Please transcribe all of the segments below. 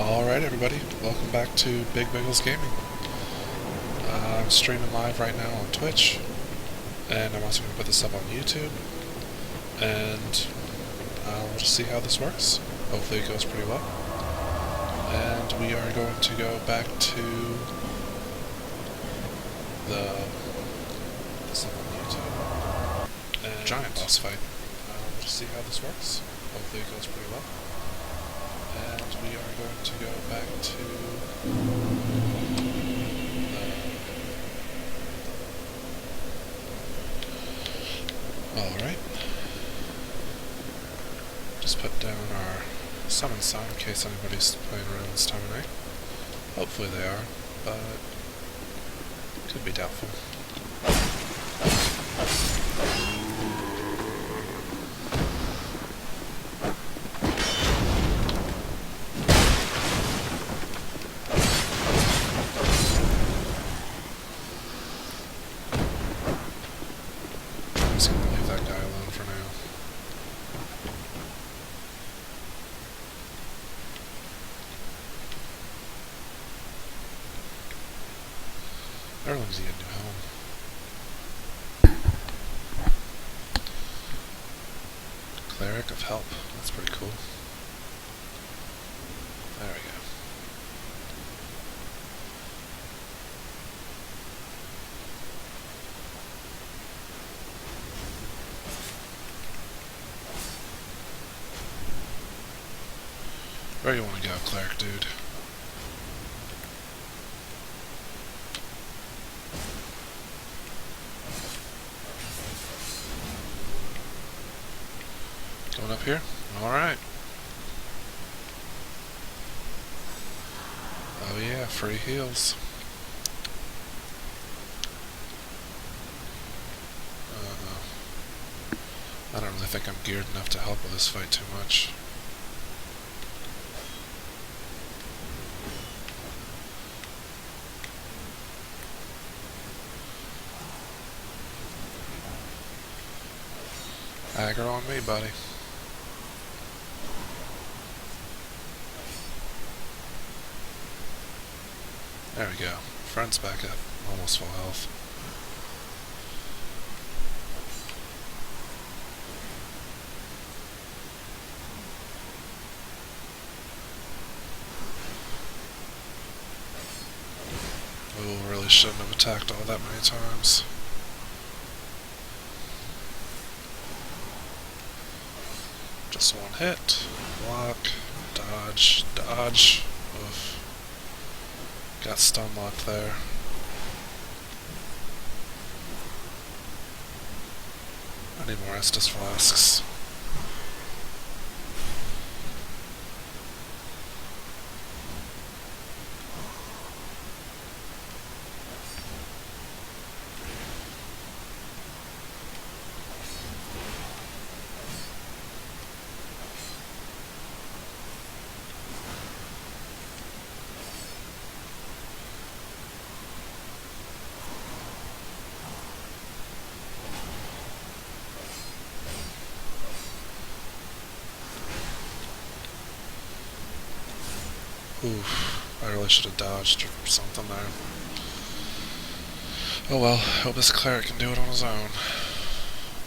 Alright everybody, welcome back to Big Biggles Gaming. I'm streaming live right now on Twitch, and I'm also going to put this up on YouTube, and we'll just see how this works. Hopefully it goes pretty well. And we are going to go back to this up on YouTube, and giant boss fight. We'll just see how this works. Hopefully it goes pretty well. And we are going to go back to Alright. Just put down our summon sign in case anybody's playing around this time of night. Hopefully they are, but could be doubtful. I'm just gonna leave that guy alone for now. Everyone's getting a new home. Cleric of Help. That's pretty cool. There we go. Where you want to go, Cleric dude? Going up here? Alright. Oh yeah, free heals. I don't really think I'm geared enough to help with this fight too much. Aggro on me, buddy. There we go. Friend's back at almost full health. Oh, really shouldn't have attacked all that many times. Just one hit. Block. Dodge. Dodge. Oof. Got stun locked there. I need more Estus flasks. Oof, I really should have dodged or something there. Oh well, hope this cleric can do it on his own.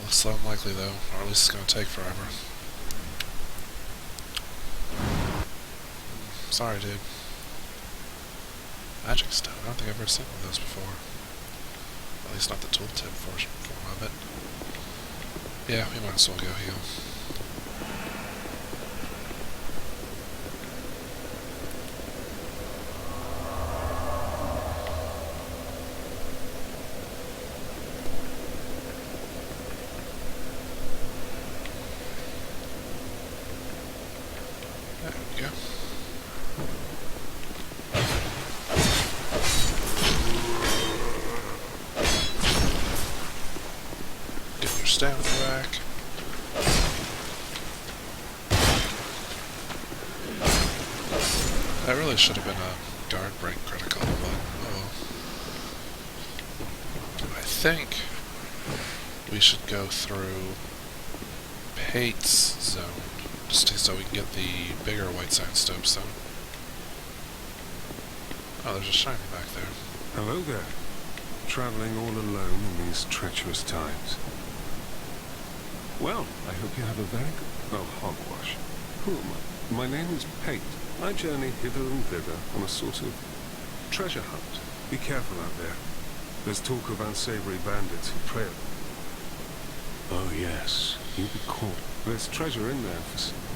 Looks unlikely though, or at least it's gonna take forever. Sorry dude. Magic stone, I don't think I've ever seen one of those before. At least not the tooltip form of it. Yeah, we might as well go heal. There we go. Get your stamina back. That really should have been a guard break critical, but oh. I think we should go through Pate's zone, just so we can get the bigger white sandstone zone. Oh, there's a shiny back there. Hello there. Traveling all alone in these treacherous times. Well, I hope you have a very good... Oh, hogwash. Who am I? My name is Pate. I journey hither and thither on a sort of treasure hunt. Be careful out there. There's talk of unsavory bandits who prey. Oh yes, you'll be caught. There's treasure in there.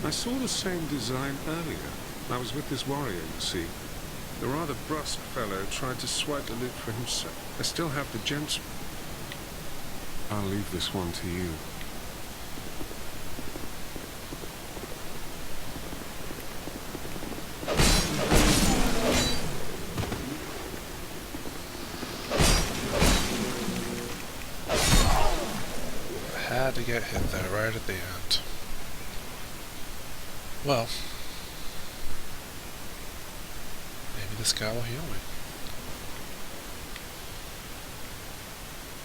I saw the same design earlier. I was with this warrior, you see. The rather brusque fellow tried to swipe the loot for himself. I still have the gems. I'll leave this one to you. Had to get hit there right at the end. Well, maybe this guy will heal me.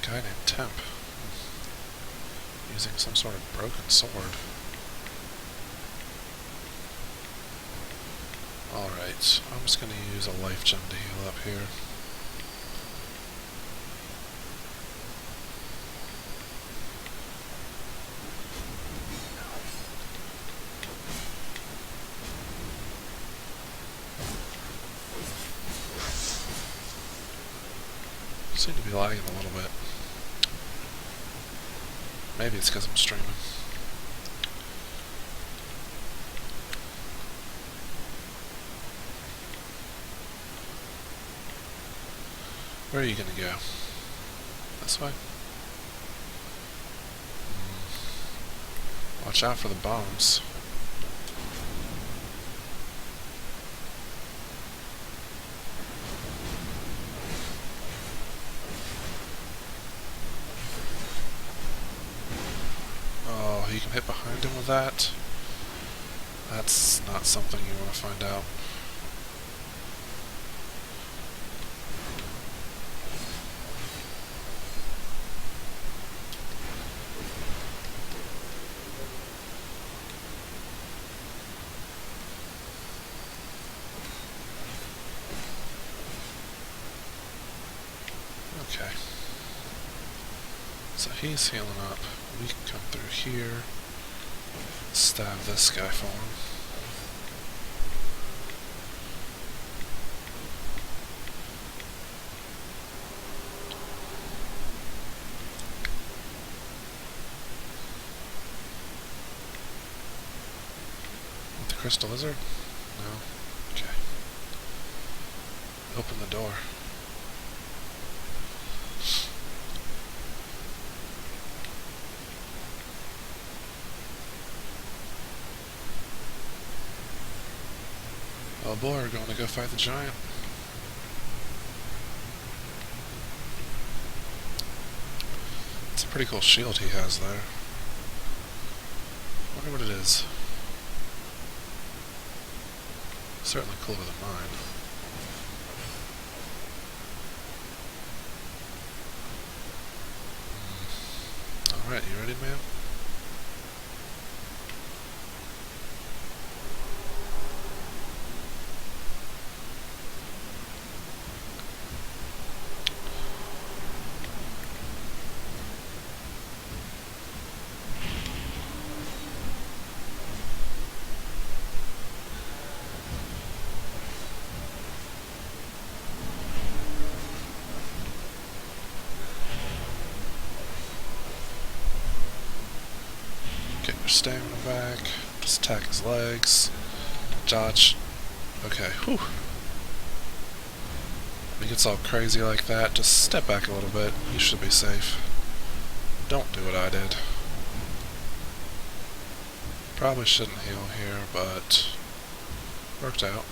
Guy named Temp. Using some sort of broken sword. Alright, I'm just going to use a life gem to heal up here. Seem to be lagging a little bit. Maybe it's because I'm streaming. Where are you gonna go? This way? Watch out for the bombs. Oh, you can hit behind him with that? That's not something you want to find out. Okay. So he's healing up. We can come through here. Stab this guy for him. With the crystal lizard? No? Okay. Open the door. Oh boy, we're going to go fight the giant. It's a pretty cool shield he has there. Wonder what it is. Certainly cooler than mine. Alright, you ready, man? Get your stamina back. Just attack his legs. Dodge. Okay, whew. When he gets all crazy like that, just step back a little bit. You should be safe. Don't do what I did. Probably shouldn't heal here, but worked out.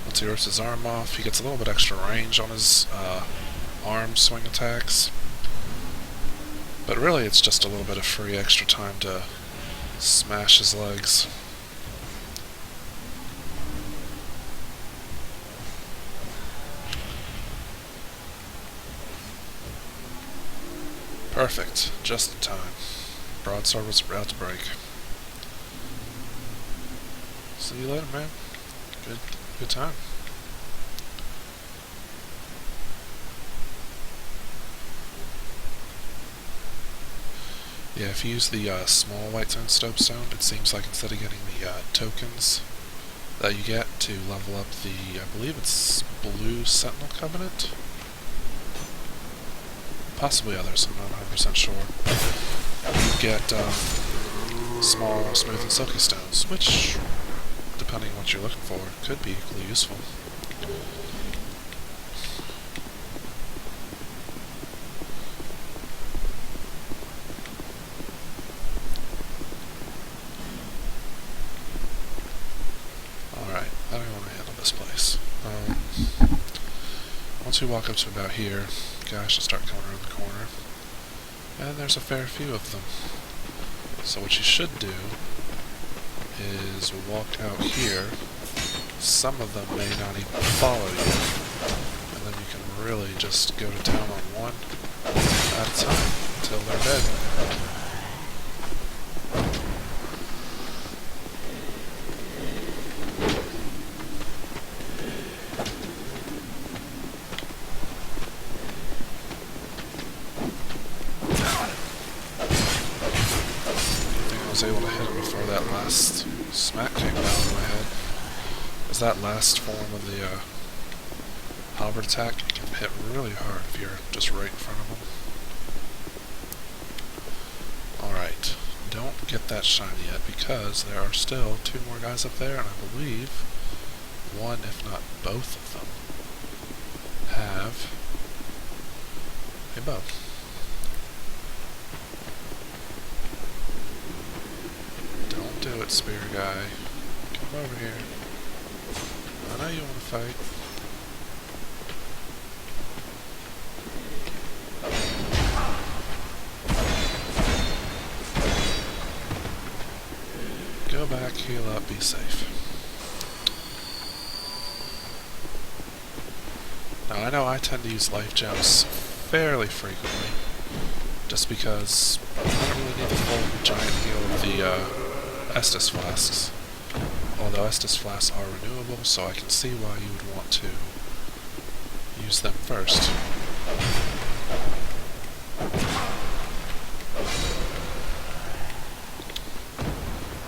Once he rips his arm off, he gets a little bit extra range on his arm swing attacks. But really it's just a little bit of free extra time to smash his legs. Perfect. Just in time. Broadsword was about to break. See you later, man. Good time. Yeah, if you use the small white soapstone, it seems like instead of getting the tokens that you get to level up the, I believe it's Blue Sentinel Covenant? Possibly others, I'm not 100% sure. You get small, smooth, and silky stones, which, depending on what you're looking for, could be equally useful. Alright, how do I want to handle this place? Once we walk up to about here, guys should start coming around the corner. And there's a fair few of them. So what you should do is walk out here. Some of them may not even follow you. And then you can really just go to town on one at a time until they're dead. I was able to hit him before that last smack came down on my head. Because that last form of the halberd attack can hit really hard if you're just right in front of him. Alright, don't get that shiny yet because there are still 2 more guys up there, and I believe one, if not both of them, have a bow. Do it, spear guy. Come over here. I know you want to fight. Go back, heal up, be safe. Now I know I tend to use life gems fairly frequently, just because I don't really need the full giant heal of the Estus flasks. Although Estus flasks are renewable, so I can see why you would want to use them first.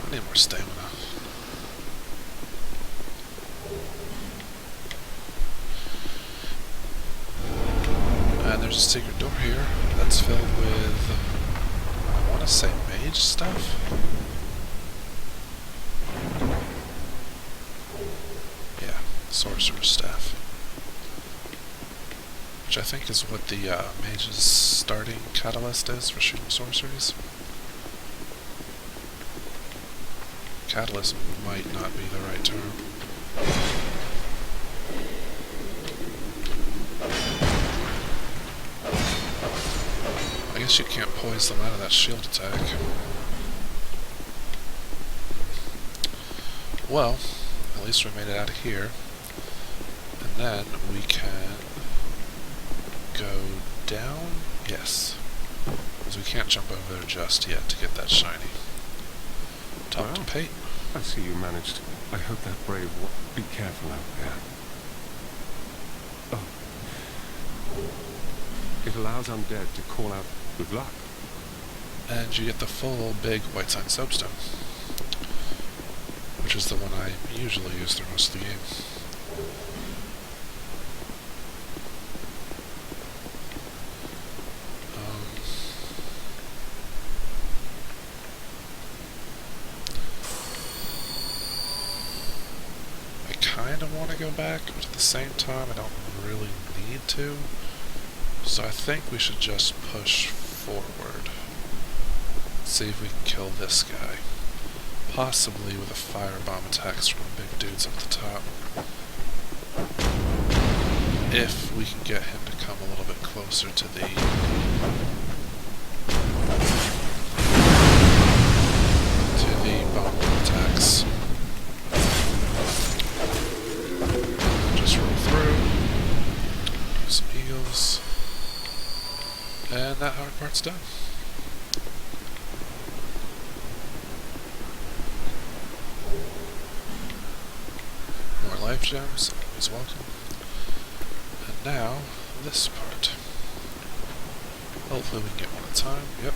I need more stamina. And there's a secret door here that's filled with, I want to say mage stuff? Sorcerer's Staff, which I think is what the mage's starting catalyst is for shooting sorceries. Catalyst might not be the right term. I guess you can't poise them out of that shield attack. Well, at least we made it out of here. And then we can go down, yes, because we can't jump over there just yet to get that shiny. Talk to Pate. I see you managed. I hope that brave one. Be careful out there. Oh. It allows undead to call out good luck. And you get the full big white sign soapstone, which is the one I usually use through most of the game. I kind of want to go back, but at the same time I don't really need to. So I think we should just push forward. See if we can kill this guy. Possibly with a firebomb attacks from the big dudes up the top. If we can get him to come a little bit closer to the bomb attacks. Just roll through. Some heals. And that hard part's done. More life gems, always welcome. And now, this part. Hopefully we can get one at a time. Yep.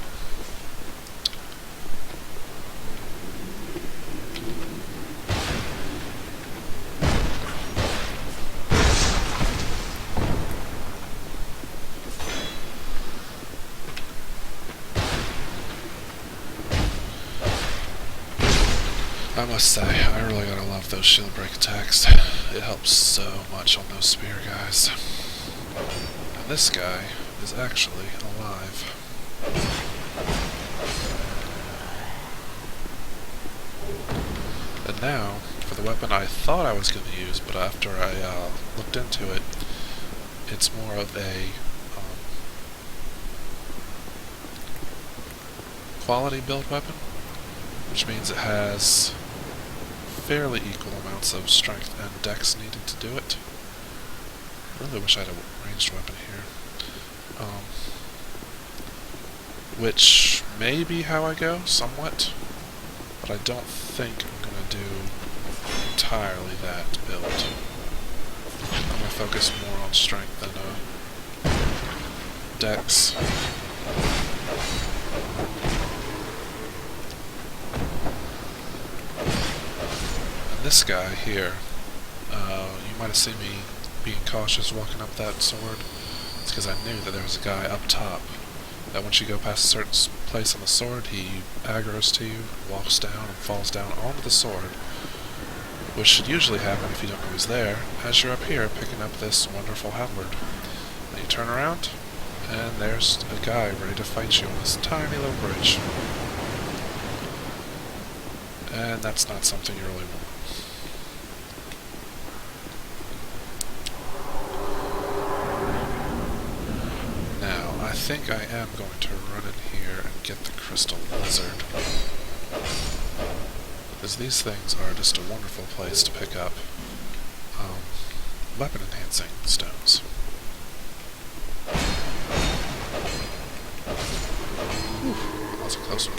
I must say, I really gotta love those shield break attacks. It helps so much on those spear guys. And this guy is actually alive. And now, for the weapon I thought I was going to use, but after I looked into it, it's more of a quality build weapon, which means it has fairly equal amounts of strength and dex needed to do it. I really wish I had a ranged weapon here. Which may be how I go, somewhat, but I don't think I'm going to do entirely that build. I'm going to focus more on strength than dex. And this guy here, you might have seen me being cautious walking up that sword. It's because I knew that there was a guy up top that once you go past a certain place on the sword, he aggroes to you, walks down, and falls down onto the sword, which should usually happen if you don't know he's there, as you're up here picking up this wonderful halberd. Then you turn around, and there's a guy ready to fight you on this tiny little bridge. And that's not something you really want. I think I am going to run in here and get the crystal lizard, because these things are just a wonderful place to pick up weapon enhancing stones. Whew, that was a close one.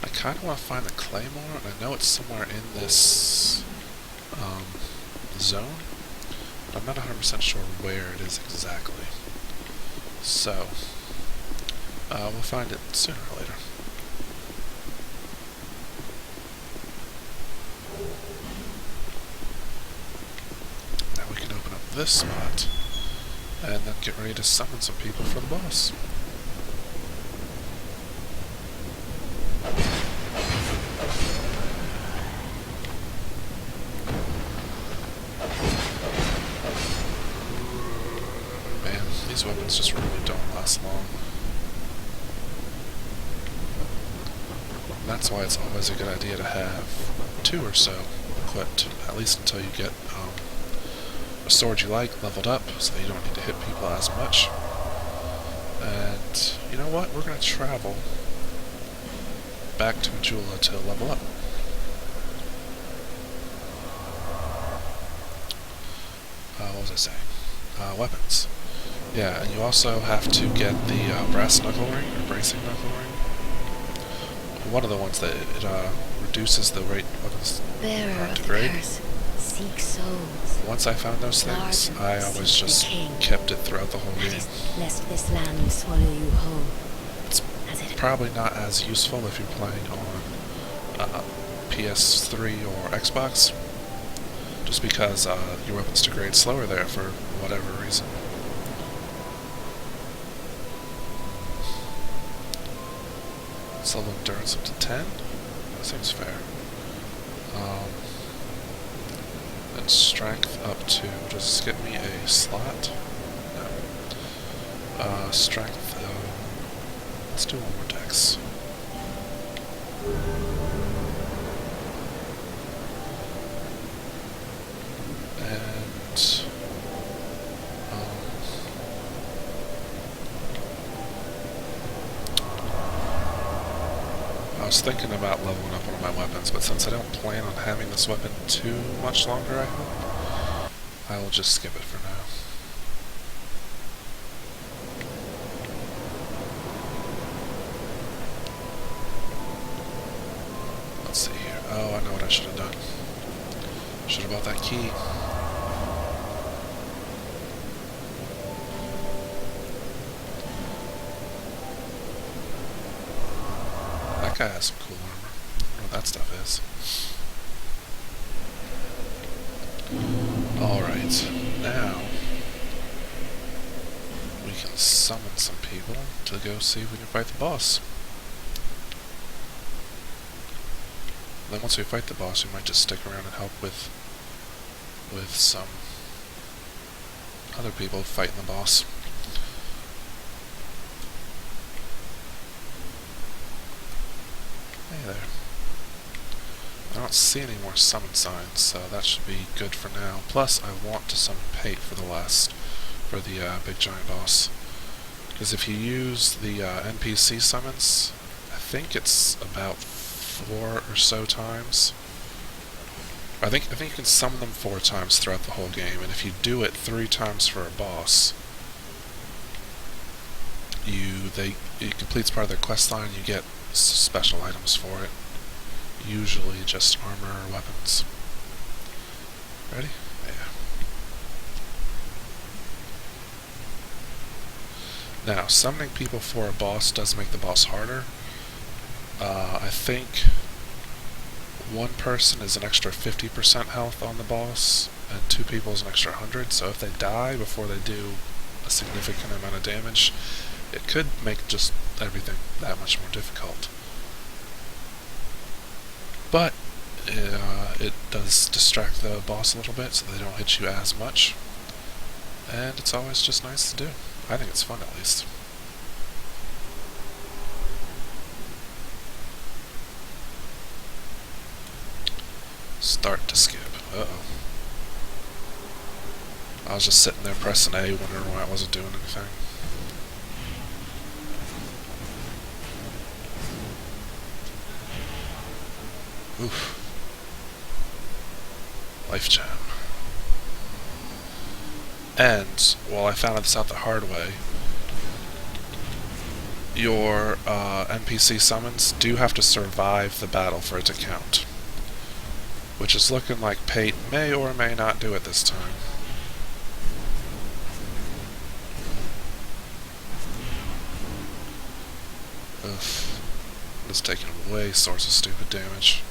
I kind of want to find the claymore, and I know it's somewhere in this zone. I'm not 100% sure where it is exactly. So, we'll find it sooner or later. Now we can open up this spot, and then get ready to summon some people for the boss. These weapons just really don't last long. And that's why it's always a good idea to have 2 or so equipped, at least until you get a sword you like leveled up, so that you don't need to hit people as much. And you know what? We're going to travel back to Majula to level up. What was I saying? Weapons. Yeah, and you also have to get the brass knuckle ring, or bracing knuckle ring. One of the ones that it reduces the rate weapons Bearer to of grade. the curse, seek souls. Once I found those things, I always just kept it throughout the whole game. Lest this land swallow you whole. It's probably not as useful if you're playing on PS3 or Xbox, just because your weapons degrade slower there for whatever reason. Level endurance up to 10? That seems fair. And strength up to, does this get me a slot? No. Strength, let's do one more dex. And, I was thinking about leveling up one of my weapons, but since I don't plan on having this weapon too much longer, I hope, I will just skip it for now. Should have bought that key. That guy has some cool armor. I don't know what that stuff is. Alright, now we can summon some people to go see if we can fight the boss. Then once we fight the boss, we might just stick around and help with some other people fighting the boss. Hey there. I don't see any more summon signs, so that should be good for now. Plus, I want to summon Pate for the big giant boss. Because if you use the NPC summons, I think it's about 4 or so times. I think you can summon them 4 times throughout the whole game, and if you do it 3 times for a boss, it completes part of their quest line. You get special items for it. Usually just armor or weapons. Ready? Yeah. Now, summoning people for a boss does make the boss harder. I think one person is an extra 50% health on the boss, and 2 people is an extra 100, so if they die before they do a significant amount of damage, it could make just everything that much more difficult. But it does distract the boss a little bit so they don't hit you as much, and it's always just nice to do. I think it's fun, at least. Start to skip. Uh-oh. I was just sitting there pressing A, wondering why I wasn't doing anything. Oof. Life gem. And, well, I found this out the hard way. Your NPC summons do have to survive the battle for it to count. Which is looking like Pate may or may not do it this time. Ugh. It's taking away source of stupid damage.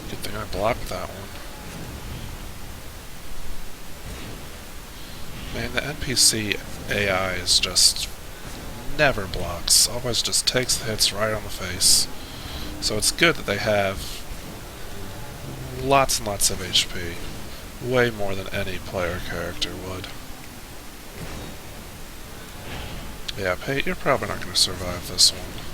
Good thing I blocked that one. Man, the NPC AI is just never blocks. Always just takes the hits right on the face. So it's good that they have lots and lots of HP. Way more than any player character would. Yeah, Pate, you're probably not going to survive this one.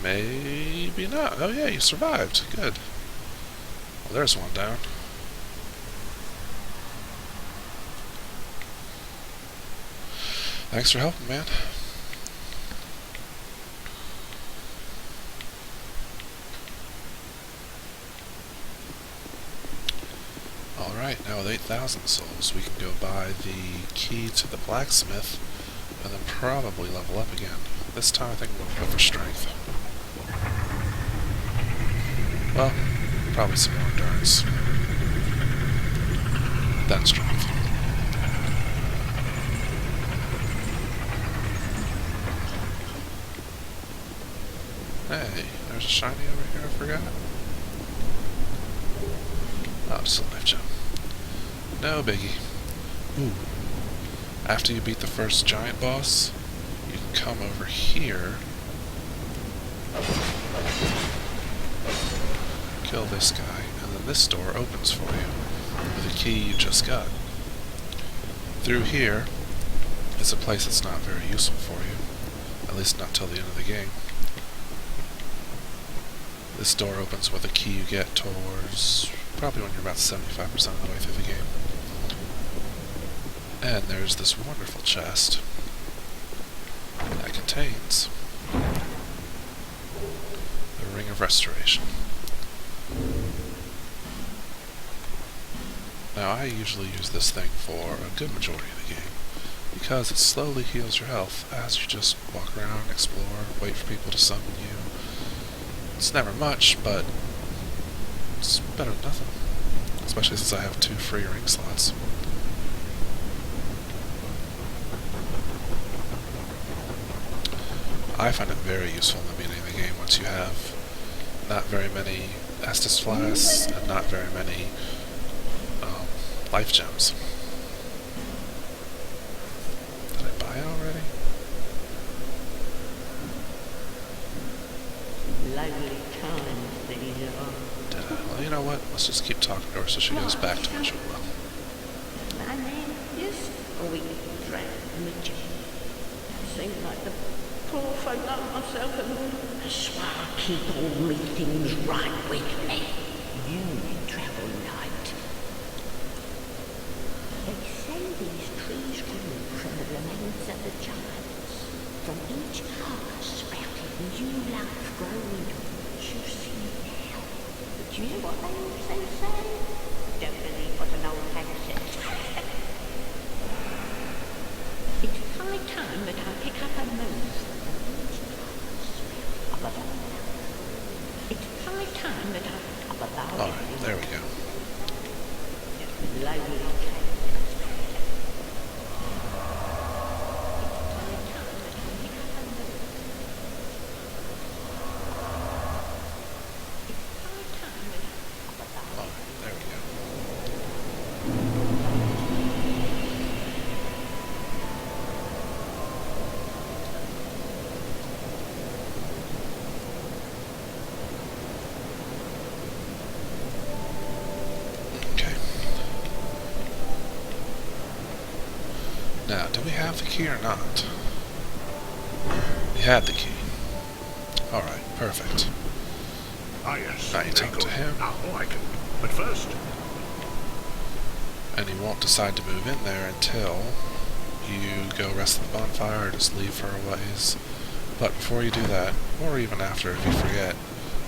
Maybe not. Oh yeah, you survived. Good. Well, there's one down. Thanks for helping, man. Alright, now with 8,000 souls, we can go buy the key to the blacksmith, and then probably level up again. This time I think I'm going to go for strength. Well, probably some more endurance. Then strength. Hey, there's a shiny over here, I forgot. Oh, it's a life gem. No biggie. Ooh. After you beat the first giant boss, you can come over here. Kill this guy, and then this door opens for you with a key you just got. Through here is a place that's not very useful for you, at least not till the end of the game. This door opens with a key you get towards probably when you're about 75% of the way through the game. And there's this wonderful chest that contains the Ring of Restoration. Now, I usually use this thing for a good majority of the game, because it slowly heals your health as you just walk around, explore, wait for people to summon you. It's never much, but it's better than nothing. Especially since I have 2 free ring slots. I find it very useful in the beginning of the game once you have not very many Estus flasks and not very many life gems. Did I buy it already? Lovely times these are. Did I? Well, you know what? Let's just keep talking to her so she goes back to what she will. My name is Midget. Seems like the poor folk like myself and that's why I keep all me things right with me. You travel light. They say these trees grew from the remains of the giants. From each heart sprouted new life growing to what you see now. But you know what they also say? Don't believe what an old hag says. It's high time that I pick up a move from each heart sprout of a bough. It's high time that I pick up a bough. Alright, there we go. Lovely cake. There we go. Okay. Now, do we have the key or not? We had the key. Alright, perfect. Ah, yes. Now you very talk good. to him. Now, I can. But first, And he won't decide to move in there until you go rest at the bonfire or just leave for a ways. But before you do that, or even after if you forget,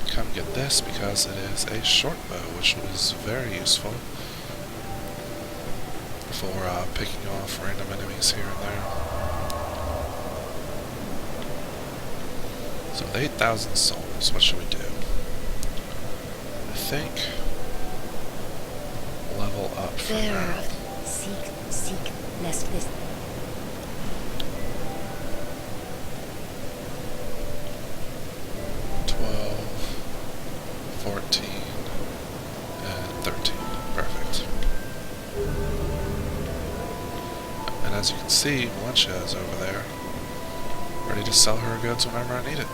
come get this because it is a short bow, which is very useful for picking off random enemies here and there. So with 8,000 souls, what should we do? I think level up for There, now. seek, lest this. 12, 14, and 13. Perfect. And as you can see, Valencia is over there, ready to sell her goods whenever I need it.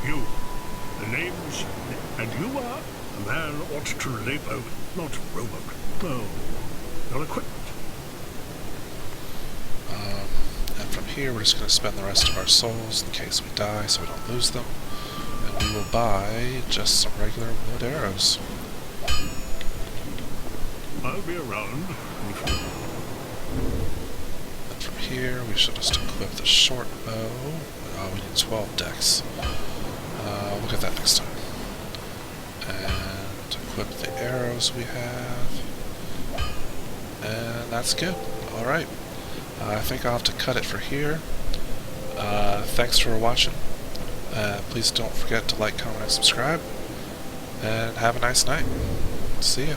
you. The name's... And you are? A man ought to labour, not robot. No. Your equipment. And from here, we're just going to spend the rest of our souls in case we die, so we don't lose them. And we will buy just some regular wood arrows. I'll be around. And from here, we should just equip the short bow. Oh, we need 12 decks. We'll get that next time. And equip the arrows we have. And that's good. Alright. I think I'll have to cut it for here. Thanks for watching. Please don't forget to like, comment, and subscribe. And have a nice night. See ya.